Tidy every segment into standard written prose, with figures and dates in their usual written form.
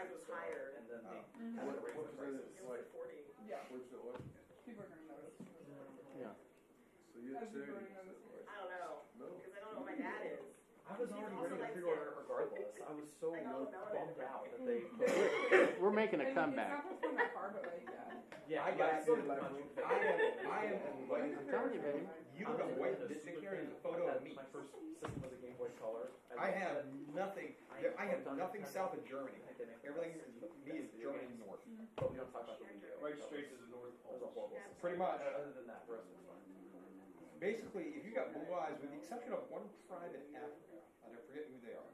price was higher. And then they What raised the prices. It was like 40. Yeah. What's the what? People are going to notice. Yeah. So you're As people are saying, going to notice. I don't know. no. Because I don't know what my dad is. I was already ready to pre-order regardless. I was so bummed out that they. We're making a And comeback. It's not from that far, but like, yeah. Yeah, I got so much. I am like, I'm telling you, baby. you got white dictionary and a photo of me. My first system was a Game Boy Color. I have nothing, I have nothing south of Germany. Everything me is Germany north. But we don't talk about the video. Right straight to the North That was a Pole. horrible system. Pretty much. Other than that, the rest was fine. Basically, if you got blue eyes, with the exception of one tribe in Africa, I forget who they are.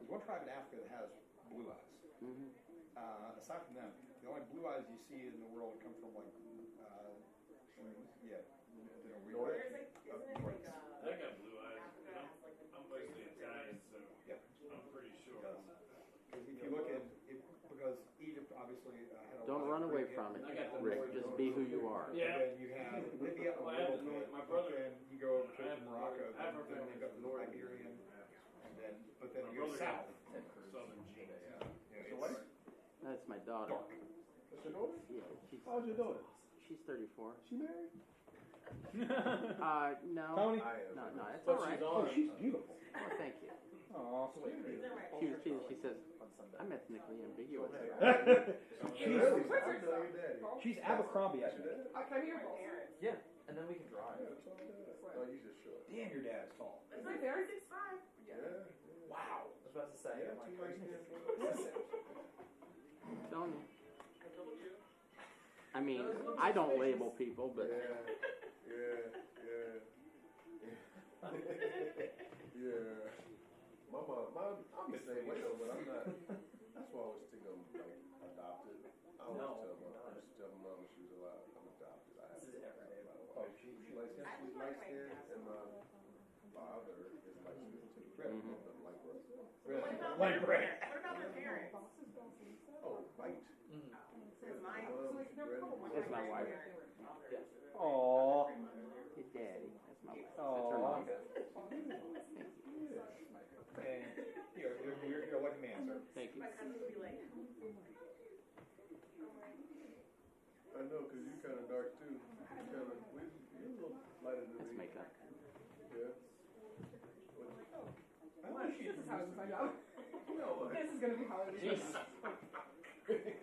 There's one tribe in Africa that has blue eyes. Aside from them, the only blue eyes you see in the world come from like, the Norwegian. There's like, isn't it like, I got blue eyes. Africa has like the I'm mostly Italian, so Yeah. I'm pretty sure. If you look at it, because Egypt obviously had a Don't lot run of away great from hits. it, Rick. Just be who you are. Yeah. And then you have Libya and Well, I have the North- my brother- then you go over I have to the Morocco, North- Africa then you've got the North- Iberian, and then, but then My you go brother south. got Southern genes. Yeah, So what? it's That's my daughter. dark. What's your daughter? Yeah, she's How's your daughter? 34. She married? No. Tony? I am. No, it's But all right. she's Oh, on. she's beautiful. Oh, thank you. Oh, these are my She says, On Sunday. I'm ethnically ambiguous. She's Abercrombie, I think. Can I be your boss? parents. Yeah, and then we can drive. No, you just short. Damn, your dad is tall. It's like 6'5". Yeah. Wow. I was about to say. Yeah, I'm like, too much skin. Telling you. I told you. I mean, I don't label people, but Yeah. My mom, I'm the same way though, but I'm not. That's why I always think I'm like adopted. I always tell my mom when she was alive, I'm adopted. I have This is everyday. Oh, she light skinned. She's light skinned, and my father is light skinned too. I'm like, What about Like their Brett. parents? What about their parents? oh, white. Because mine, that's my wife. Aww. His daddy. That's my wife. That's Aw. her mom. And you're a lucky man, sir. Thank you. my cousin would be like, I know, cause you kind of dark too. You kind of, you're a little lighter than That's me. makeup. Yeah. This is how it's my job. No, This is going to be how it is. Jesus.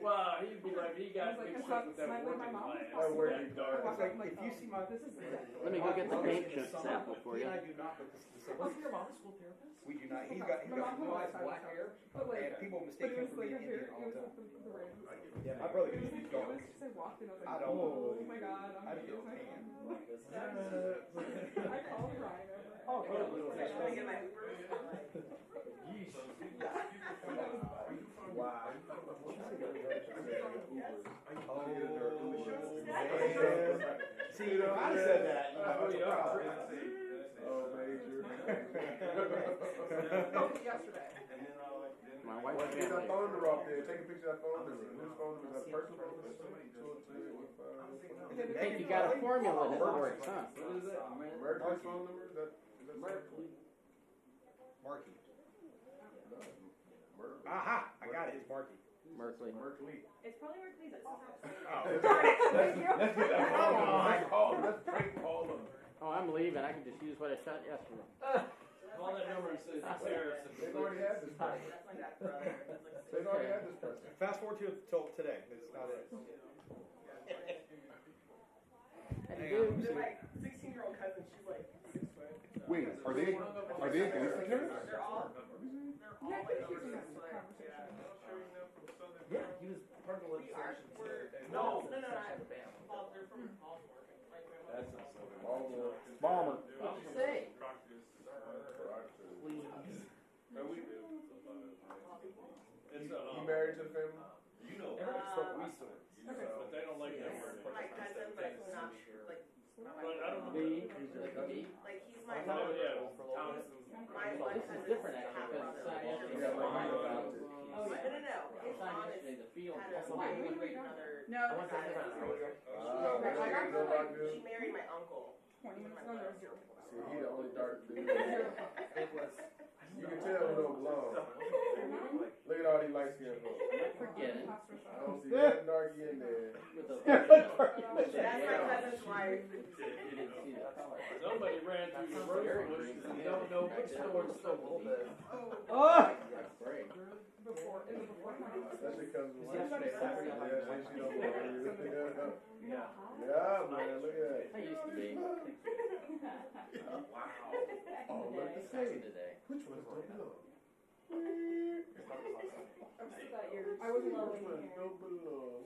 Well, he'd be like, he got I was like, mixed I up with thought that slightly my working mom was class. I work in I dark. walk It's like, up, I'm if you see my, this is Let me go get the paint chip sample for you. He and I do not look the same. Wasn't your mom a school therapist? We do not. He's got blue eyes, black hair, But like, and people but mistake it him was for like being a very, Indian it all was the like time. the random. Yeah, my brother It gets was these like, dogs. I walked in, I was I like, don't- oh my god, I I'm do getting my tan. I called Ryan. Oh, I'm trying to get my Ubers for like, Wow. See, if I said that, you know, Oh, major. Yesterday. My wife Once you get that can't phone number off there, take a picture of that phone number. Whose phone number is that? Personal phone? I think you got a formula that works, huh? What is that? Mercury's phone number? Is that Mercury. Marky. Mercury. Aha! I got it. It's Marky. Merkley. Mercury. it's probably Mercury's office. Let's get that phone number. Let's call them. Let's prank call them. Oh, I'm leaving. I can just use what I shot yesterday. Call that number and say it's Tariffs. They've already had this person. That's my dad's brother. He's like They've already had this person. Fast forward till today. That's not it. They're like 16-year-old cousin. She's like 6 foot. Wait, are they gangster terrorists? They're all Yeah, I like think over he's in 6 this foot. conversation. Yeah, he was part of the legislation. No, to not. the ban. Oh, they're from Baltimore. That's not so Baltimore. Balmer. What'd you say? Please. It's You married to the family? You know, Everybody spoke resource. but they don't like that word. My cousin, like, not like. But I don't know. B. Like a D. Like he's my Oh, yeah. Thomas. My Well, one this is cousin's different half actually because brother. yesterday Yeah, like mine was about it. Oh, No, yeah. His Signed mom yesterday in the field. had a Why? really Wait, wait, another. No, I went to She married my uncle. 20 minutes ago, there was 0 people. See, he the only dark dude. It was. You can tell who don't belong. Look at all these light skinned folks. party in there. With the That's my cousin's wife. Somebody ran through the rose bushes and don't know which store to go. Oh! Great. Before, in the before time. That's your cousin's wife. Yesterday, Saturday. Yeah, she don't believe you. Yeah. Yeah, man, look at that. I used to be. Wow. Oh, look at Back in the the day. Which one's don't belong? I was in love Which with ones hair. don't belong?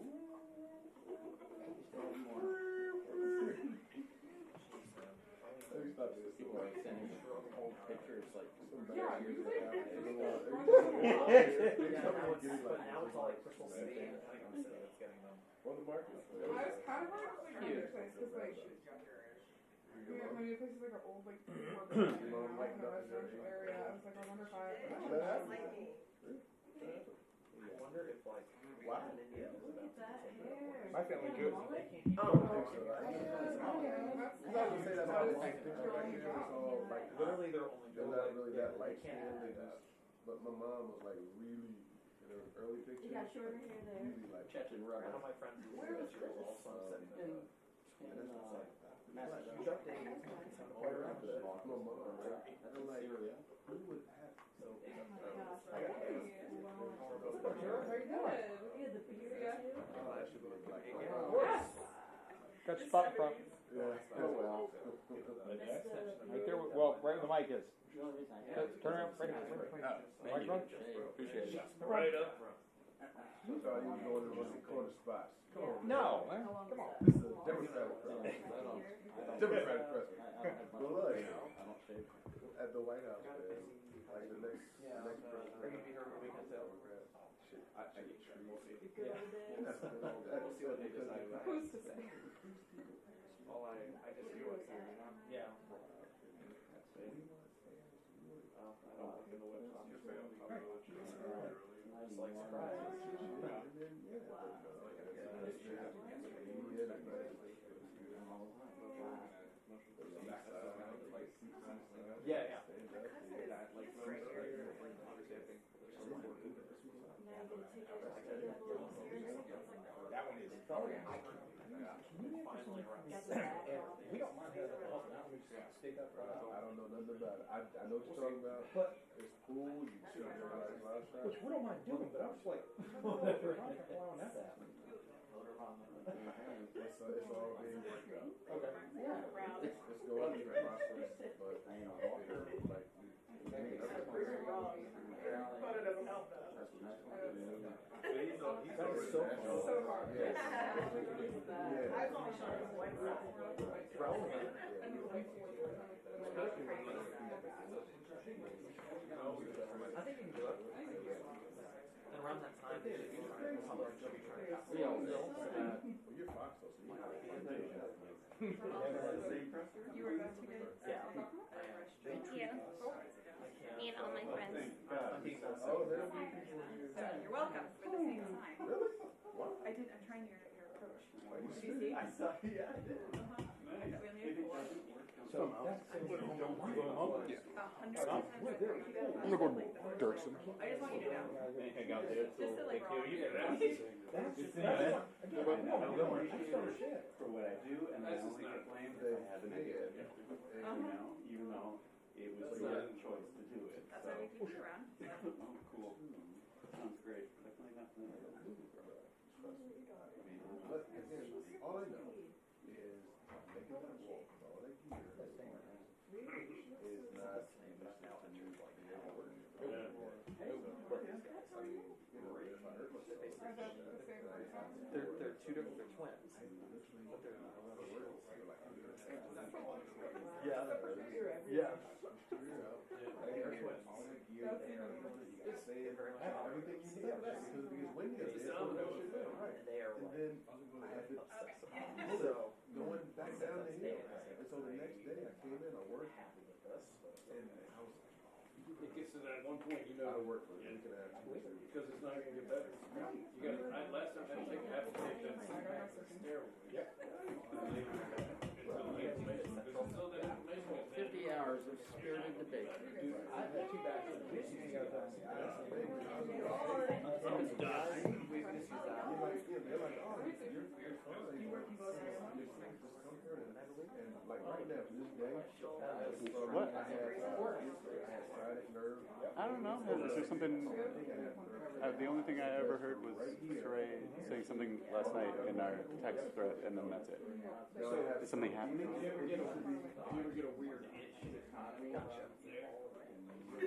Let me stop this. People are sending old pictures like Some bad Yeah, years you that think- happened. you There's a lot- think- But now it's all like crystal city, and I think I'm sitting that's getting them. On the market. I was kind of like a new place, cause like, yeah, my new place is like an old like work in a residential area. I was like, I wonder if I. I wonder if like Wow. India was about to My family good. I don't think so. I was gonna say that's how they take pictures back here. It's all like, literally they're only they're doing not like really yeah, that light they can't skinned. They do that. just, but my mom was like really, in her early pictures, shorter hair there. really like. Chechen One rubber. of my friends who's also I'm sitting In Massachusetts. huge update. Right after that, my mom, I don't like, who would have, So I got Very good. oh, that should be a black one. Got your spot in front. Yeah, oh well. Right there, well, right where the mic is. Turn around, right here. Right front. Appreciate it. Right up front. So I usually go in the rusty corner spots. Come on. No, man, come on. This is a Democratic president. Democratic president. But look, at the White House, man, like the next president. Are you be here over the weekend too? Shit, I get trees. Yeah. We'll see what they decide about. Who's to say? Well, I just do what's here, you know? Yeah. I don't look in the whips on your family. Just like surprises. Yeah, yeah. That one is. Finally around. We don't mind having a house now, we just stake up for us. I don't know nothing about it. I know what you're talking about. But, It's cool. You can sit on everybody's livestock. which we don't mind doing, but I was like, allowing that to happen. It's all being worked out. Okay. It's going through the process, but like But it doesn't help that. That is so fun. So hard. yes. I was only sure it was white stuff. I think you can do it. And around that time, they should be trying to publish, should be trying to pass Yeah, the bill. Well, you're Fox, though, so you have to You were there today? Yeah. Thank you. Me and all my friends. Oh, there'll be people here. You're welcome. For the same time. Really? Wow. I'm trying your approach. Are you Did you serious? see? I saw, yeah, I did. So that's. I'm gonna go Dirksen. I just want you to know. Hang out there. Just so like we're all You can here. ask us. For what I do, and I only get blamed if I have an idea. Even though it was your choice to do it. That's why we keep you around. Oh, cool. Sounds great. Definitely not. But again, all I know is making that walk with all that gear is not They're two different, they're twins. But they're yeah. Yeah. They're twins. everything you need because when you get there, right. They are And then I had to so going back down the hill. And so the next day I came in, I worked, and I was It gets to that one point, you out know, of work for a week and a half. because it's not gonna get better. You got, last time I checked, I have to take that steroid. Yeah. Until the information gets 50 hours of spirited debate. I've had two bags of this. Someone's dying. You might feel they're like, oh, you're fine. Just come here and like right now, to this day, What? I had sciatic nerve. I don't know. Is there something? The only thing I ever heard was Sheree saying something last night in our text thread, and then that's it. Is something happening? Do you ever get a weird itch? Gotcha. I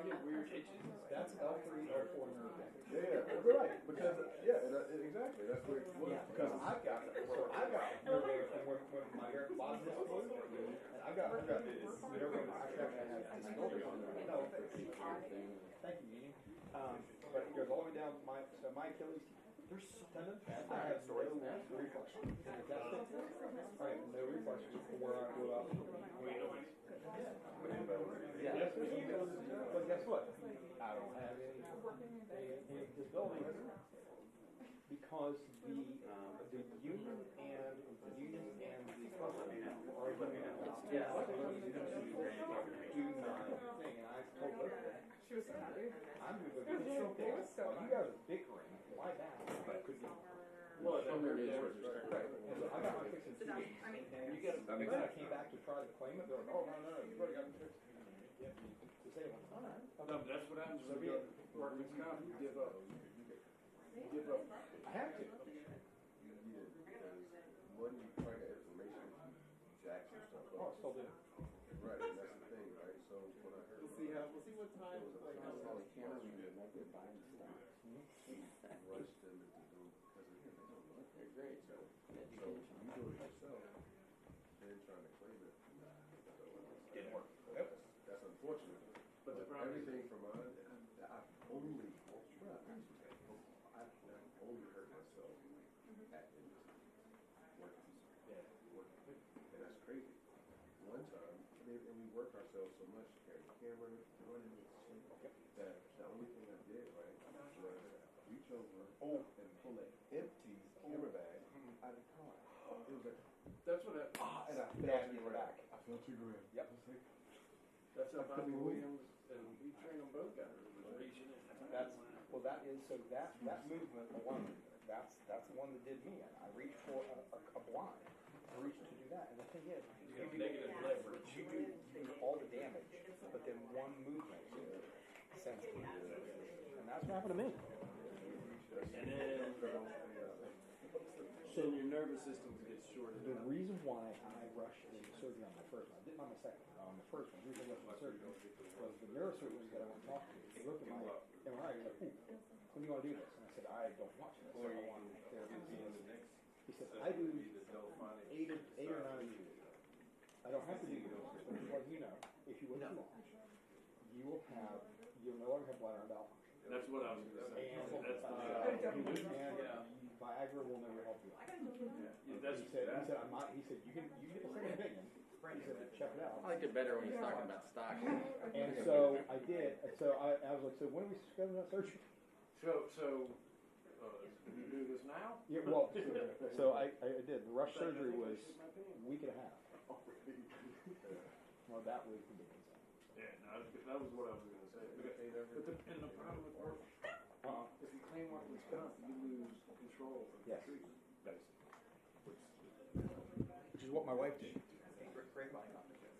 get weird itches. That's L3, L4 nerve damage. Yeah, right. Because exactly. That's where it was. Because I've got nerve damage from when my hair bottom is closed, and I've got whatever I had dystonia on there. No, thank you, Nene. But it goes all the way down to my Achilles tendon. I have no reflex. I have no reflex from where I grew up. Yes, but guess what? I don't have any disability because the union and the company are doing do my thing, and I told her She was so happy. I'm going to go get it so you guys are bickering. Why that? But could be. Well, Schumer is Right. And so I got my fix in 2 weeks. And you get it. And then I came back to try to claim it. They're like, oh, no, you've already got it fixed. Yeah, to say it. All right. No, but that's what happens when you workman's comp. You give up. I have to. When you try to information, jacks and stuff. Oh, I still do. Right, and that's the thing, right? So when I heard, We'll see what time. like, I saw the camera, we did not get buying stuff. Rushed them into doing because again, they don't know. They're great. So you do it yourself, then trying to claim it. Didn't work. Yep. That's unfortunate. But the problem is, everything from mine, I've only hurt myself at working. And that's crazy. One time, and we worked ourselves so much, carrying the camera, running with shit, that the only thing I did, right, was reach over and pull an empty camera bag out of the car. It was like, that's what and I fell to the back. I fell to the ground. Yep. that's how Bobby Williams and we train them both got reaching in. That is so that movement alone, that's the one that did me. I reached for a blind. I reached to do that, and the thing is, You got negative leverage. you do all the damage, but then one movement sends it. And that's what happened to me. And then your nervous system gets shorted. The reason why I rushed into surgery on my first one, I didn't on my second, on the first one, the reason I rushed into surgery was the neurosurgeon that I went to talk to. He looked at my MRI, he was like, ooh, when do you want to do this? And I said, I don't want to. I want therapy. He said, I do 8 or 9 years. I don't have to do this, but just let you know, if you wait too long, you'll no longer have bladder and bowel function. That's what I was going to say. And Viagra will never help you. That's, He said, you can get a second opinion. He said, check it out. I like it better when he's talking about stock. And so I did. So I was like, so when are we scheduling that surgery? So, you do this now? Yeah, well, so I did. The rush surgery was a week and a half. Well, that was the big thing. Yeah, no, that was what I was going to say. But the problem with work, if you claim workman's comp, you lose control of the Yes. treatment. Which is what my wife did. Great body composition.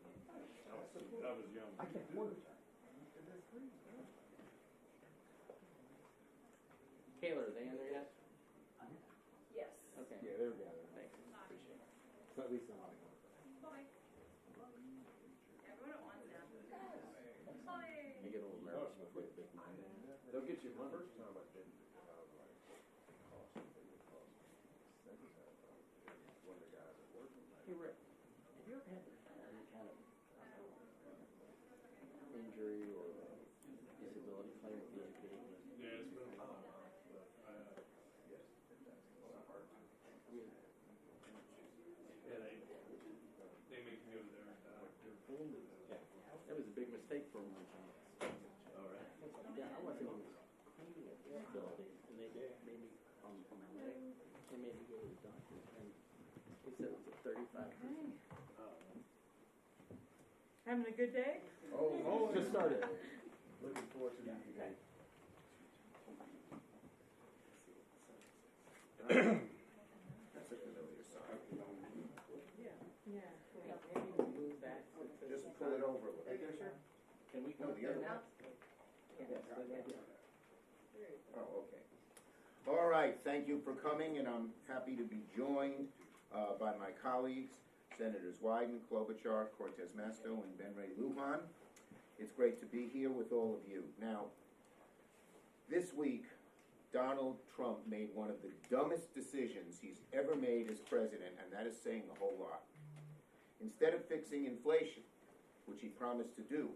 I was young. I can't afford it. Kayla, are they in there yet? Yes. Okay. Yeah, there we go. Thanks. Appreciate it. At least I'm not. I get a little nervous before the big night. They'll get you money. First time I did it, I was like, cost me. Second time, one of the guys at work was like, Hey, Rick, have you ever had any kind of injury or disability claim with the APA? Yeah, it's been yes, that's hard. I mean, yeah, they make me go there and that was a big mistake for me one time. all right. Yeah, I wasn't even claiming a disability, and they made me on my leg. They made me go to the doctor, and they said it was a 35%. Having a good day? Oh, Just started. Looking forward to that day. That's a familiar sign. Just pull it over a little. Right there, sir? Can we No, go the other there? one. Oh, okay. All right, thank you for coming, and I'm happy to be joined by my colleagues, Senators Wyden, Klobuchar, Cortez Masto, and Ben Ray Lujan. It's great to be here with all of you. Now, this week, Donald Trump made one of the dumbest decisions he's ever made as president, and that is saying a whole lot. Instead of fixing inflation, which he promised to do,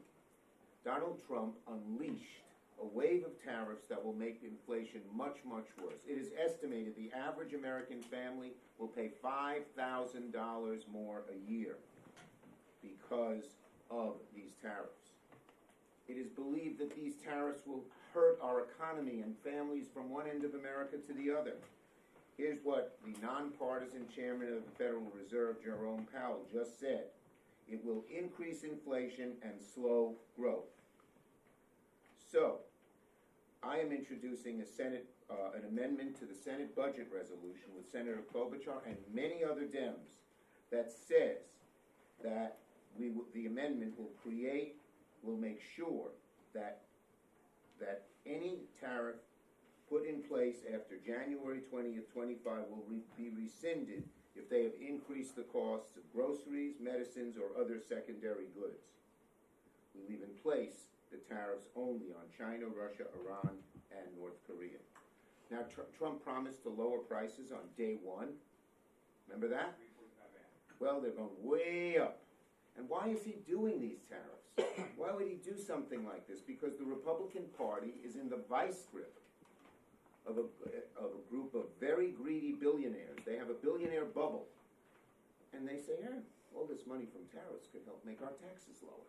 Donald Trump unleashed a wave of tariffs that will make inflation much, much worse. It is estimated the average American family will pay $5,000 more a year because of these tariffs. It is believed that these tariffs will hurt our economy and families from one end of America to the other. Here's what the nonpartisan chairman of the Federal Reserve, Jerome Powell, just said. It will increase inflation and slow growth. So, I am introducing an amendment to the Senate budget resolution with Senator Klobuchar and many other Dems that says that the amendment will make sure that any tariff put in place after January 20th, 25 will be rescinded if they have increased the costs of groceries, medicines, or other secondary goods. We leave in place the tariffs only on China, Russia, Iran, and North Korea. Now, Trump promised to lower prices on day one. Remember that? Well, they're going way up. And why is he doing these tariffs? Why would he do something like this? Because the Republican Party is in the vice grip of a group of very greedy billionaires. They have a billionaire bubble. And they say, all this money from tariffs could help make our taxes lower.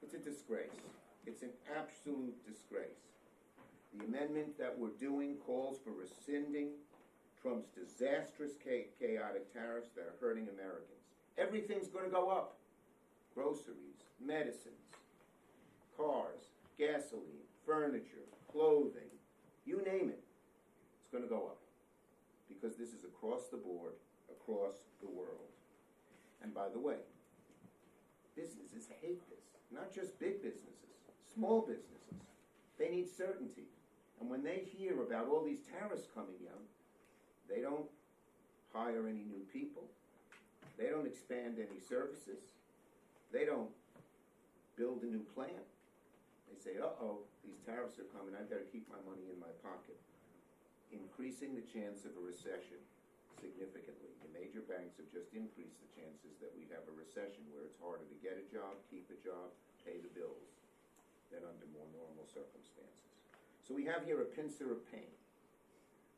It's a disgrace. It's an absolute disgrace. The amendment that we're doing calls for rescinding Trump's disastrous, chaotic tariffs that are hurting Americans. Everything's going to go up. Groceries, medicines, cars, gasoline, furniture, clothing, you name it. It's going to go up. Because this is across the board, across the world. And by the way, businesses hate this. Not just big businesses, small businesses. They need certainty. And when they hear about all these tariffs coming in, they don't hire any new people. They don't expand any services. They don't build a new plant. They say, these tariffs are coming, I better keep my money in my pocket. Increasing the chance of a recession significantly. The major banks have just increased the chances that we'd have a recession where it's harder to get a job, keep a job, pay the bills than under more normal circumstances. So we have here a pincer of pain.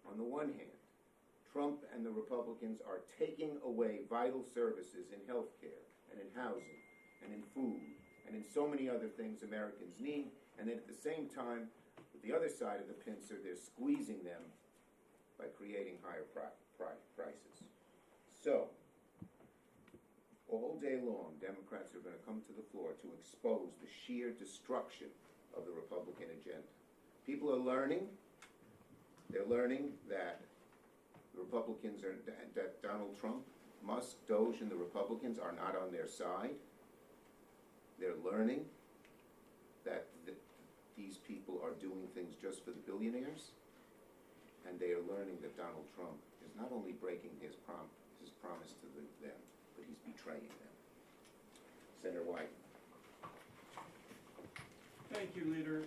On the one hand, Trump and the Republicans are taking away vital services in healthcare and in housing and in food and in so many other things Americans need, and then at the same time, with the other side of the pincer, they're squeezing them by creating higher prices. So, all day long, Democrats are going to come to the floor to expose the sheer destruction of the Republican agenda. People are learning. They're learning that the Republicans that Donald Trump, Musk, Doge, and the Republicans are not on their side. They're learning that these people are doing things just for the billionaires. And they are learning that Donald Trump is not only breaking his promise to them, but he's betraying them. Senator White. Thank you, Leader.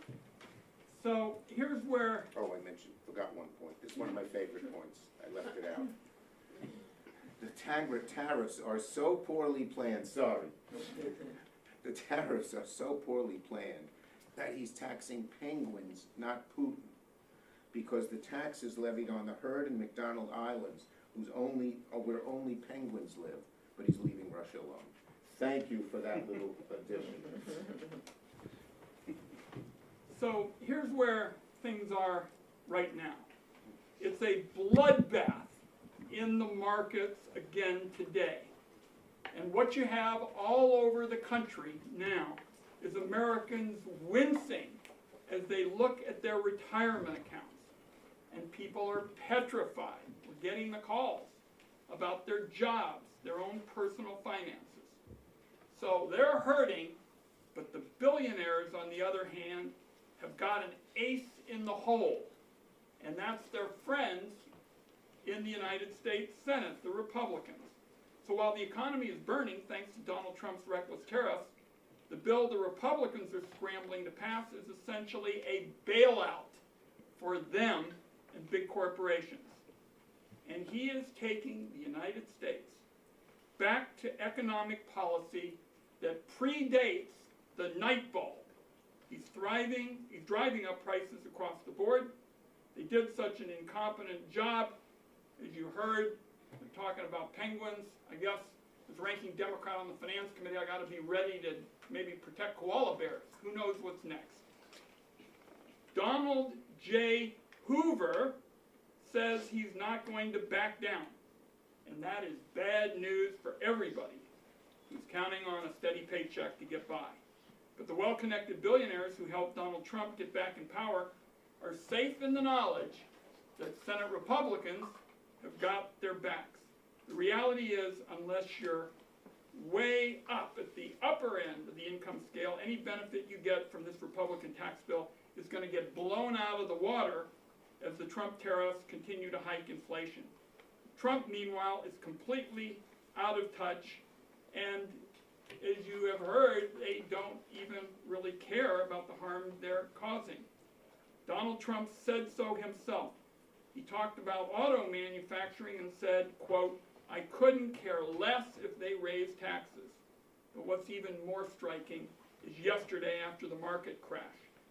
So here's where... Oh, forgot one point. This is one of my favorite points. I left it out. The tariffs are so poorly planned, sorry. The tariffs are so poorly planned that he's taxing penguins, not Putin. Because the tax is levied on the Heard and McDonald Islands, where only penguins live, but he's leaving Russia alone. Thank you for that little addition. So here's where things are right now. It's a bloodbath in the markets again today. And what you have all over the country now is Americans wincing as they look at their retirement accounts. And people are petrified. We're getting the calls about their jobs, their own personal finances. So they're hurting, but the billionaires, on the other hand, have got an ace in the hole. And that's their friends in the United States Senate, the Republicans. So while the economy is burning, thanks to Donald Trump's reckless tariffs, the bill the Republicans are scrambling to pass is essentially a bailout for them and big corporations. And he is taking the United States back to economic policy that predates the night bulb. He's driving up prices across the board. They did such an incompetent job, as you heard, we're talking about penguins. I guess as ranking Democrat on the Finance Committee, I got to be ready to maybe protect koala bears. Who knows what's next? Donald J. Hoover says he's not going to back down. And that is bad news for everybody who's counting on a steady paycheck to get by. But the well-connected billionaires who helped Donald Trump get back in power are safe in the knowledge that Senate Republicans have got their backs. The reality is, unless you're way up at the upper end of the income scale, any benefit you get from this Republican tax bill is going to get blown out of the water as the Trump tariffs continue to hike inflation. Trump, meanwhile, is completely out of touch, and as you have heard, they don't even really care about the harm they're causing. Donald Trump said so himself. He talked about auto manufacturing and said, quote, "I couldn't care less if they raised taxes." But what's even more striking is yesterday after the market crash.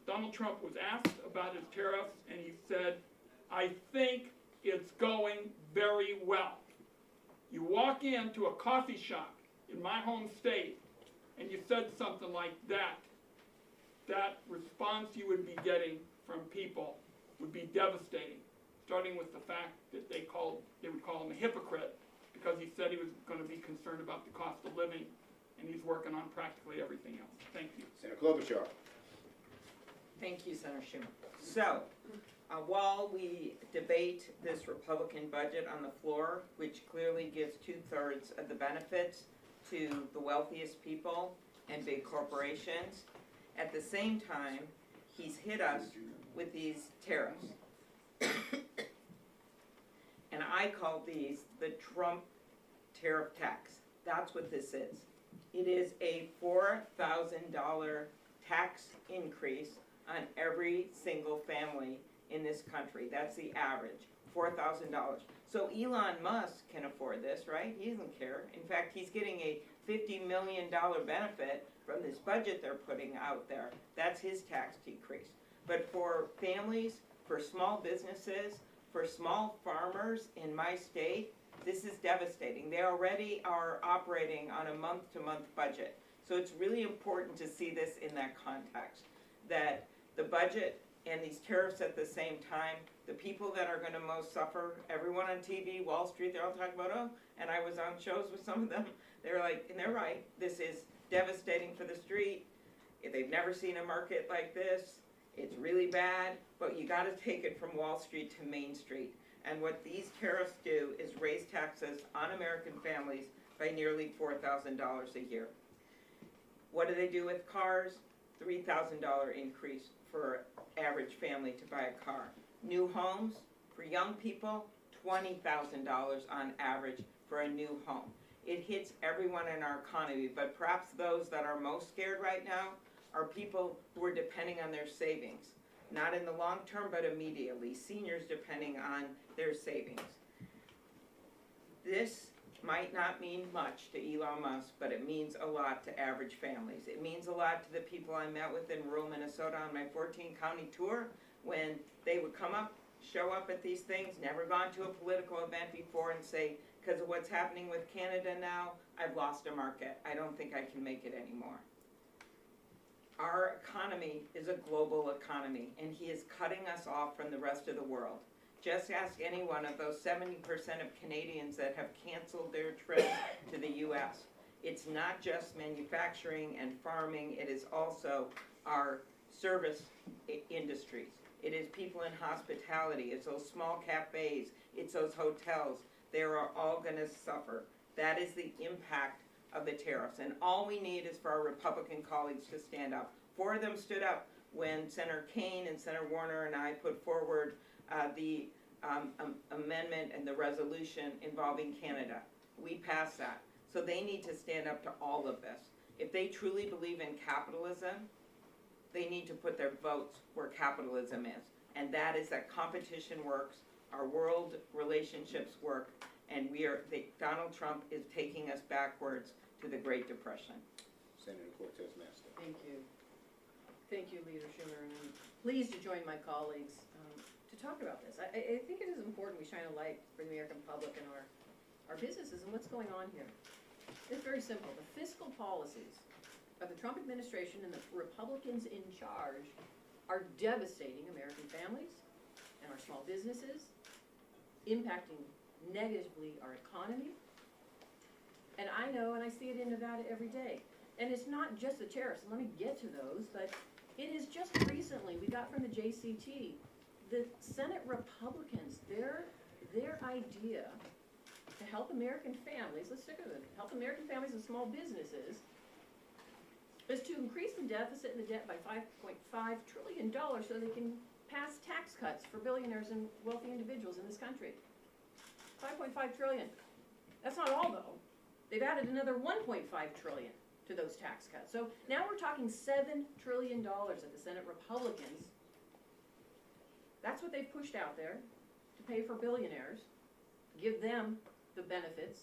Donald Trump was asked about his tariffs, and he said, "I think it's going very well." You walk into a coffee shop in my home state, and you said something like that, that response you would be getting from people would be devastating, starting with the fact that they would call him a hypocrite because he said he was going to be concerned about the cost of living, and he's working on practically everything else. Thank you. Senator Klobuchar. Thank you, Senator Schumer. So, while we debate this Republican budget on the floor, which clearly gives 2/3 of the benefits to the wealthiest people and big corporations, at the same time, he's hit us with these tariffs. And I call these the Trump tariff tax. That's what this is. It is a $4,000 tax increase on every single family in this country. That's the average, $4,000. So Elon Musk can afford this, right? He doesn't care. In fact, he's getting a $50 million benefit from this budget they're putting out there. That's his tax decrease. But for families, for small businesses, for small farmers in my state, this is devastating. They already are operating on a month-to-month budget. So it's really important to see this in that context, that the budget and these tariffs at the same time, the people that are going to most suffer, everyone on TV, Wall Street, they're all talking about, oh, and I was on shows with some of them, they're like, and they're right, this is devastating for the street. They've never seen a market like this. It's really bad, but you got to take it from Wall Street to Main Street. And what these tariffs do is raise taxes on American families by nearly $4,000 a year. What do they do with cars? $3,000 increase for average family to buy a car. New homes for young people, $20,000 on average for a new home. It hits everyone in our economy, but perhaps those that are most scared right now are people who are depending on their savings. Not in the long term, but immediately. Seniors depending on their savings. This might not mean much to Elon Musk, but it means a lot to average families. It means a lot to the people I met with in rural Minnesota on my 14-county tour when they would come up, show up at these things, never gone to a political event before, and say, because of what's happening with Canada now, I've lost a market. I don't think I can make it anymore. Our economy is a global economy, and he is cutting us off from the rest of the world. Just ask any one of those 70% of Canadians that have canceled their trips to the U.S. It's not just manufacturing and farming, it is also our service industries. It is people in hospitality, it's those small cafes, it's those hotels. They are all gonna suffer. That is the impact of the tariffs. And all we need is for our Republican colleagues to stand up. 4 of them stood up when Senator Kaine and Senator Warner and I put forward the amendment and the resolution involving Canada. We passed that. So they need to stand up to all of this. If they truly believe in capitalism, they need to put their votes where capitalism is. And that is that competition works, our world relationships work, and Donald Trump is taking us backwards to the Great Depression. Senator Cortez Masto. Thank you. Thank you, Leader Schumer, and I'm pleased to join my colleagues to talk about this. I think it is important we shine a light for the American public and our businesses and what's going on here. It's very simple. The fiscal policies of the Trump administration and the Republicans in charge are devastating American families and our small businesses, impacting negatively our economy. And I know, and I see it in Nevada every day. And it's not just the tariffs, and let me get to those, but it is just recently, we got from the JCT, the Senate Republicans, their idea to help American families, let's stick with it, help American families and small businesses, is to increase the deficit and the debt by $5.5 trillion so they can pass tax cuts for billionaires and wealthy individuals in this country. $5.5 trillion. That's not all, though. They've added another $1.5 trillion to those tax cuts. So now we're talking $7 trillion that the Senate Republicans, that's what they've pushed out there to pay for billionaires, give them the benefits,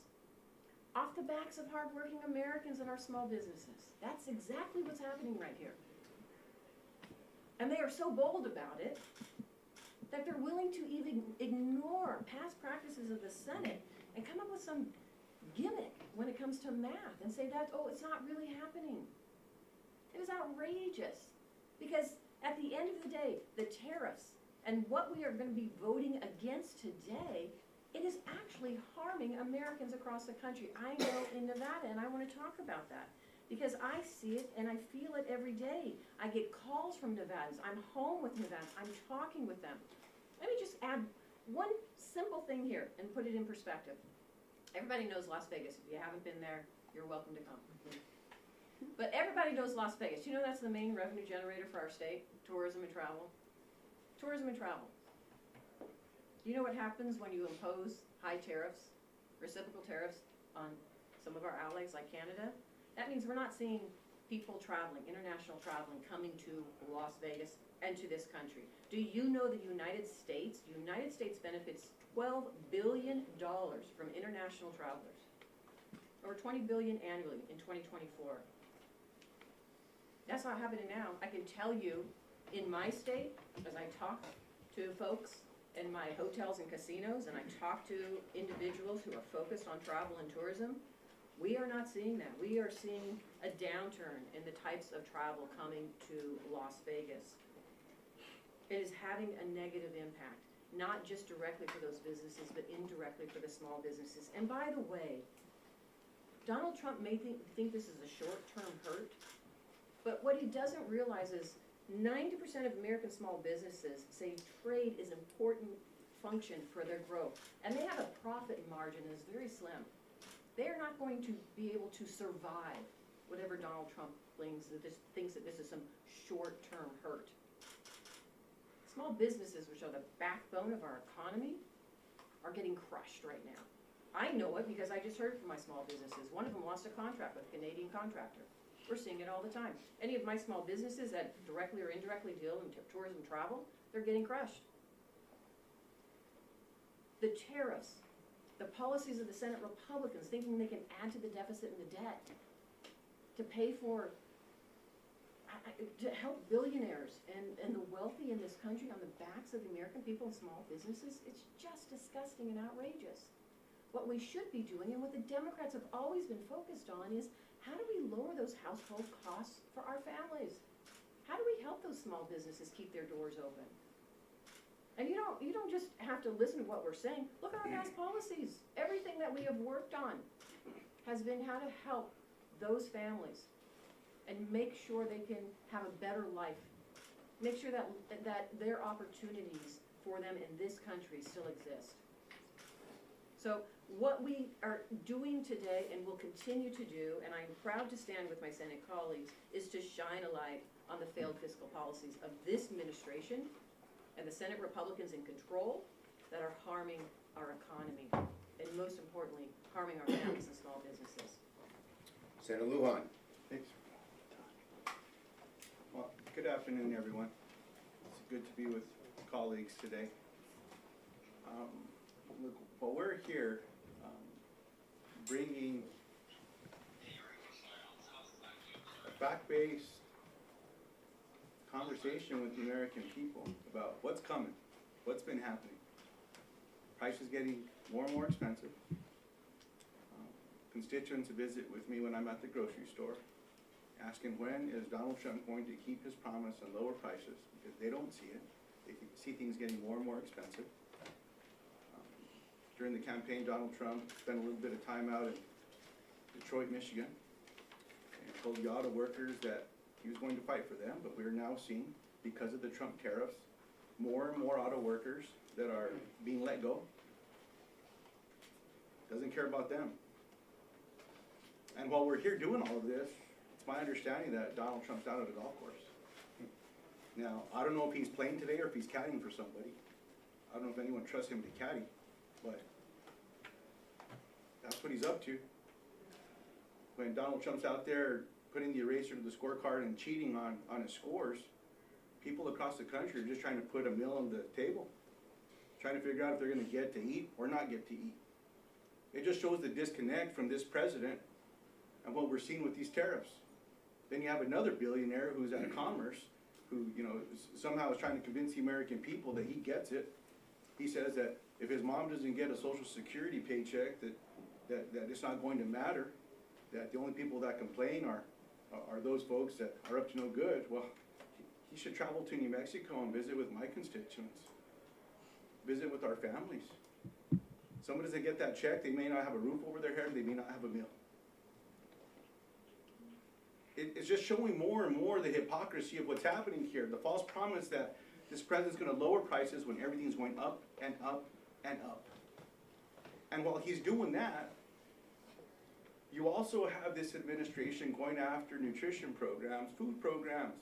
off the backs of hardworking Americans and our small businesses. That's exactly what's happening right here. And they are so bold about it that they're willing to even ignore past practices of the Senate and come up with some gimmick when it comes to math and say that, oh, it's not really happening. It was outrageous. Because at the end of the day, the tariffs and what we are going to be voting against today, it is actually harming Americans across the country. I know in Nevada, and I want to talk about that. Because I see it and I feel it every day. I get calls from Nevadans. I'm home with Nevadans. I'm talking with them. Let me just add one simple thing here and put it in perspective. Everybody knows Las Vegas. If you haven't been there, you're welcome to come. But everybody knows Las Vegas. You know that's the main revenue generator for our state? Tourism and travel. Tourism and travel. Do you know what happens when you impose high tariffs, reciprocal tariffs on some of our allies like Canada? That means we're not seeing people traveling, international traveling, coming to Las Vegas and to this country. Do you know the United States benefits $12 billion from international travelers, or $20 billion annually in 2024. That's not happening now. I can tell you, in my state, as I talk to folks in my hotels and casinos, and I talk to individuals who are focused on travel and tourism, we are not seeing that. We are seeing a downturn in the types of travel coming to Las Vegas. It is having a negative impact, not just directly for those businesses, but indirectly for the small businesses. And by the way, Donald Trump may think this is a short-term hurt, but what he doesn't realize is 90% of American small businesses say trade is an important function for their growth. And they have a profit margin that is very slim. They are not going to be able to survive whatever Donald Trump thinks that this is some short-term hurt. Small businesses, which are the backbone of our economy, are getting crushed right now. I know it because I just heard from my small businesses. One of them lost a contract with a Canadian contractor. We're seeing it all the time. Any of my small businesses that directly or indirectly deal in tourism travel, they're getting crushed. The tariffs, the policies of the Senate Republicans thinking they can add to the deficit and the debt to pay for, to help billionaires and the wealthy in this country on the backs of the American people and small businesses, it's just disgusting and outrageous. What we should be doing, and what the Democrats have always been focused on, is how do we lower those household costs for our families? How do we help those small businesses keep their doors open? And you don't just have to listen to what we're saying. Look at our past policies. Everything that we have worked on has been how to help those families and make sure they can have a better life. Make sure that their opportunities for them in this country still exist. So what we are doing today and will continue to do, and I'm proud to stand with my Senate colleagues, is to shine a light on the failed fiscal policies of this administration and the Senate Republicans in control that are harming our economy and, most importantly, harming our families and small businesses. Senator Lujan. Thanks. Well, good afternoon, everyone. It's good to be with colleagues today. Look, while we're here bringing a fact-based conversation with the American people about what's coming, what's been happening. Prices getting more and more expensive. Constituents visit with me when I'm at the grocery store, asking when is Donald Trump going to keep his promise and lower prices, because they don't see it. They can see things getting more and more expensive. During the campaign, Donald Trump spent a little bit of time out in Detroit, Michigan, and told the auto workers that he was going to fight for them, but we're now seeing, because of the Trump tariffs, more and more auto workers that are being let go. Doesn't care about them. And while we're here doing all of this, it's my understanding that Donald Trump's out at a golf course. Now, I don't know if he's playing today or if he's caddying for somebody. I don't know if anyone trusts him to caddy, but that's what he's up to. When Donald Trump's out there putting the eraser to the scorecard and cheating on his scores, people across the country are just trying to put a meal on the table, trying to figure out if they're going to get to eat or not get to eat. It just shows the disconnect from this president and what we're seeing with these tariffs. Then you have another billionaire who's out of commerce, who, you know, somehow is trying to convince the American people that he gets it. He says that if his mom doesn't get a Social Security paycheck, that it's not going to matter, that the only people that complain are those folks that are up to no good. Well, he should travel to New Mexico and visit with my constituents, visit with our families. Someone doesn't get that check, they may not have a roof over their head, they may not have a meal. It's just showing more and more the hypocrisy of what's happening here. The false promise that this president's going to lower prices when everything's going up and up and up. And while he's doing that, you also have this administration going after nutrition programs, food programs,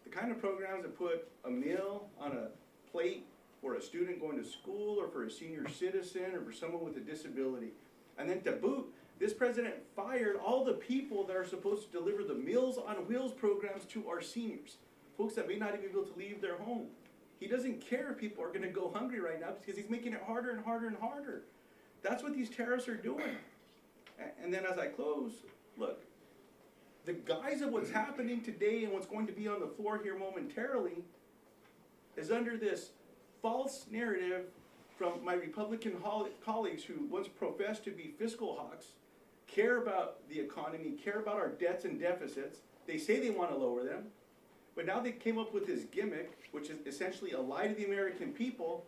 the kind of programs that put a meal on a plate for a student going to school or for a senior citizen or for someone with a disability. And then to boot, this president fired all the people that are supposed to deliver the Meals on Wheels programs to our seniors, folks that may not even be able to leave their home. He doesn't care if people are going to go hungry right now because he's making it harder and harder and harder. That's what these tariffs are doing. And then as I close, look, the guise of what's happening today and what's going to be on the floor here momentarily is under this false narrative from my Republican colleagues who once professed to be fiscal hawks, care about the economy, care about our debts and deficits. They say they want to lower them, but now they came up with this gimmick, which is essentially a lie to the American people,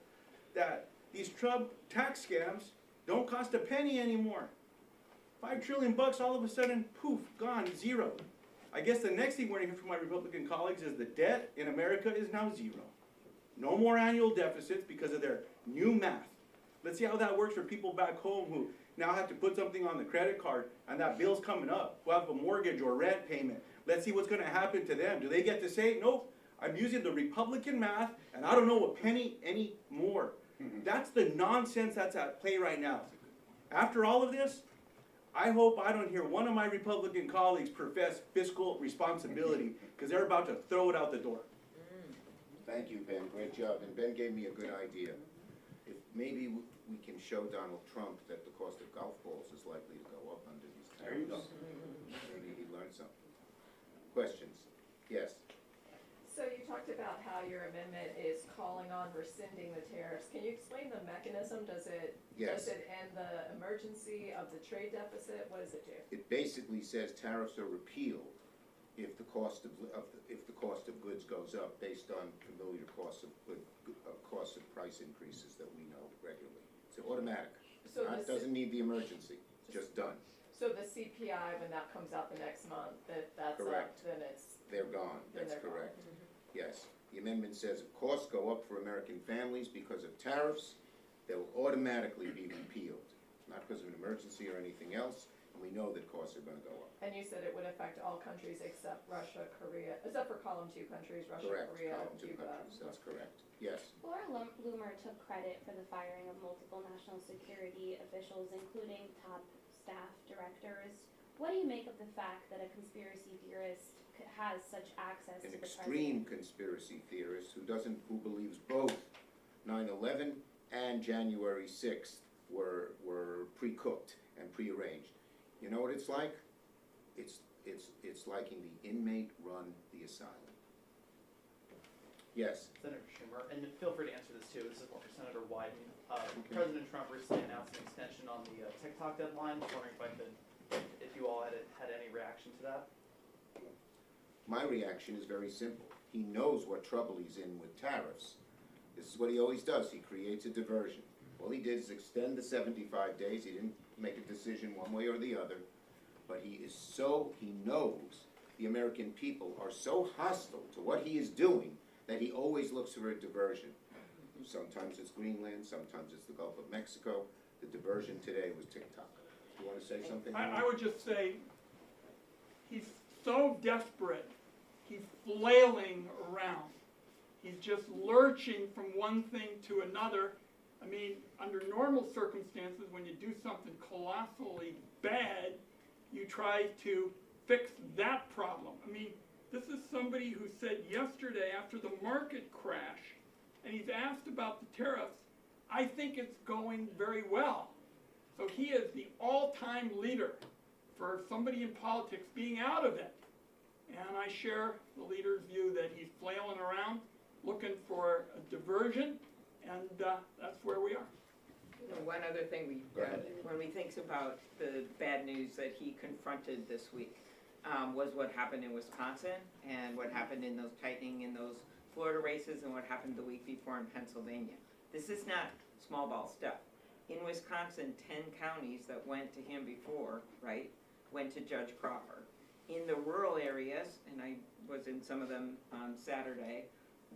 that these Trump tax scams don't cost a penny anymore. $5 trillion all of a sudden, poof, gone, zero. I guess the next thing we're going to hear from my Republican colleagues is the debt in America is now zero. No more annual deficits because of their new math. Let's see how that works for people back home who now have to put something on the credit card and that bill's coming up, who have a mortgage or rent payment. Let's see what's going to happen to them. Do they get to say, nope, I'm using the Republican math and I don't know a penny anymore. That's the nonsense that's at play right now. After all of this, I hope I don't hear one of my Republican colleagues profess fiscal responsibility because they're about to throw it out the door. Thank you, Ben. Great job. And Ben gave me a good idea. If maybe we can show Donald Trump that the cost of golf balls is likely to go up under these tariffs. There you go. Maybe he learned something. Questions? Yes. So you talked about how your amendment is calling on rescinding the tariffs. Can you explain the mechanism? Does it end the emergency of the trade deficit? What does it do? It basically says tariffs are repealed if the cost of goods goes up based on familiar costs of price increases that we know regularly. It's automatic. So it doesn't need the emergency. It's just done. So So the CPI, when that comes out the next month, that's up, Correct. then it's. They're gone, Then that's they're gone. correct. Yes. The amendment says if costs go up for American families because of tariffs, they will automatically be repealed. Not because of an emergency or anything else, and we know that costs are gonna go up. And you said it would affect all countries except Russia, Korea, except for column 2 countries, Russia, Correct, Korea, column 2 Cuba. countries, that's correct. Yes. Laura Loomer took credit for the firing of multiple national security officials, including top staff directors. What do you make of the fact that a conspiracy theorist has such access to An the extreme president? conspiracy theorist who believes both 9/11 and January 6th were pre-cooked and pre-arranged. You know what it's like? It's liking the inmate run the asylum. Yes. Senator Schumer, and feel free to answer this too. This is more for Senator Wyden. President Trump recently announced an extension on the TikTok deadline. Just wondering if you all had any reaction to that. My reaction is very simple. He knows what trouble he's in with tariffs. This is what he always does. He creates a diversion. All he did is extend the 75 days. He didn't make a decision one way or the other. But he knows the American people are so hostile to what he is doing that he always looks for a diversion. Sometimes it's Greenland, sometimes it's the Gulf of Mexico. The diversion today was TikTok. You want to say something? I would just say, he's so desperate, he's flailing around. He's just lurching from one thing to another. I mean, under normal circumstances, when you do something colossally bad, you try to fix that problem. I mean, this is somebody who said yesterday after the market crash, and he's asked about the tariffs, I think it's going very well. So he is the all-time leader for somebody in politics being out of it. And I share the leader's view that he's flailing around, looking for a diversion, and that's where we are. One other thing when we think about the bad news that he confronted this week, was what happened in Wisconsin and what happened in those tightening in those Florida races and what happened the week before in Pennsylvania. This is not small ball stuff. In Wisconsin, 10 counties that went to him before, right, went to Judge Crawford. In the rural areas, and I was in some of them on Saturday,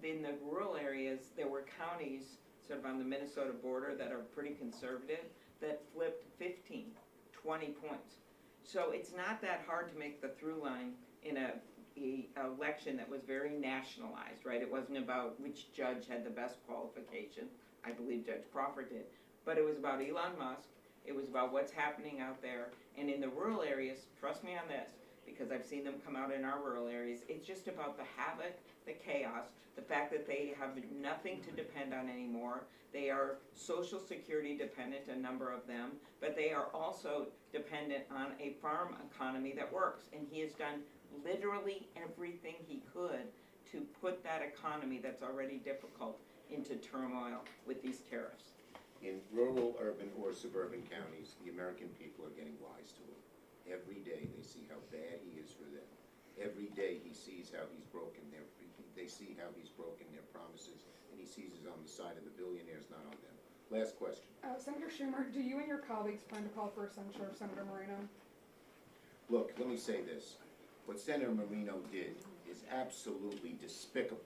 in the rural areas, there were counties sort of on the Minnesota border that are pretty conservative that flipped 15, 20 points. So it's not that hard to make the through line in a election that was very nationalized, right? It wasn't about which judge had the best qualification. I believe Judge Crawford did. But it was about Elon Musk. It was about what's happening out there. And in the rural areas, trust me on this, because I've seen them come out in our rural areas, it's just about the havoc, the chaos, the fact that they have nothing to depend on anymore. They are Social Security dependent, a number of them, but they are also dependent on a farm economy that works. And he has done literally everything he could to put that economy that's already difficult into turmoil with these tariffs. In rural, urban, or suburban counties, the American people are getting wise to him. Every day they see how bad he is for them. Every day he sees how he's broken they see how he's broken their promises, and he sees it on the side of the billionaires, not on them. Last question. Senator Schumer, do you and your colleagues plan to call for a censure of Senator Moreno? Look, let me say this. What Senator Moreno did is absolutely despicable.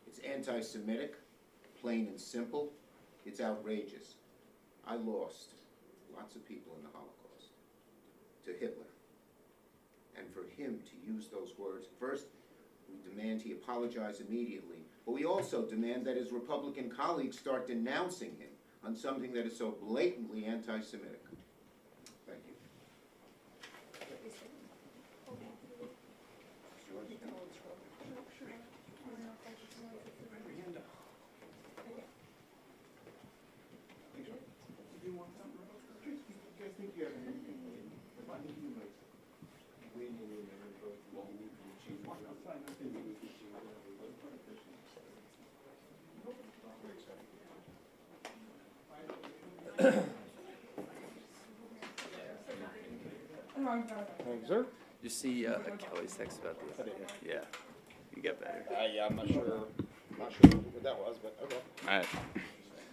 It's anti-Semitic, plain and simple. It's outrageous. I lost lots of people in the Holocaust to Hitler. And for him to use those words, first, we demand he apologize immediately, but we also demand that his Republican colleagues start denouncing him on something that is so blatantly anti-Semitic. Thank you. Thank you, sir. Did you see Kelly's text about the other? Yeah, you get better. Yeah, I'm not sure what that was, but okay. All right.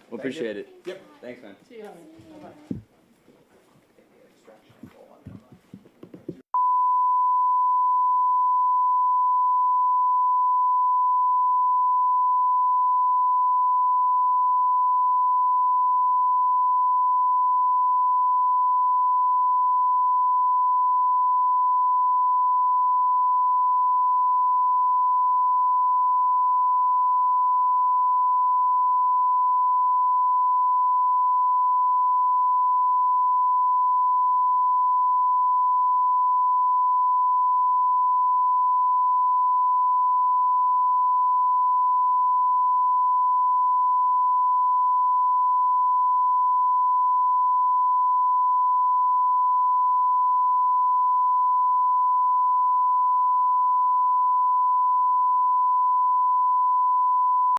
Well, appreciate it. Yep. Thanks, man. See you, honey. Bye-bye.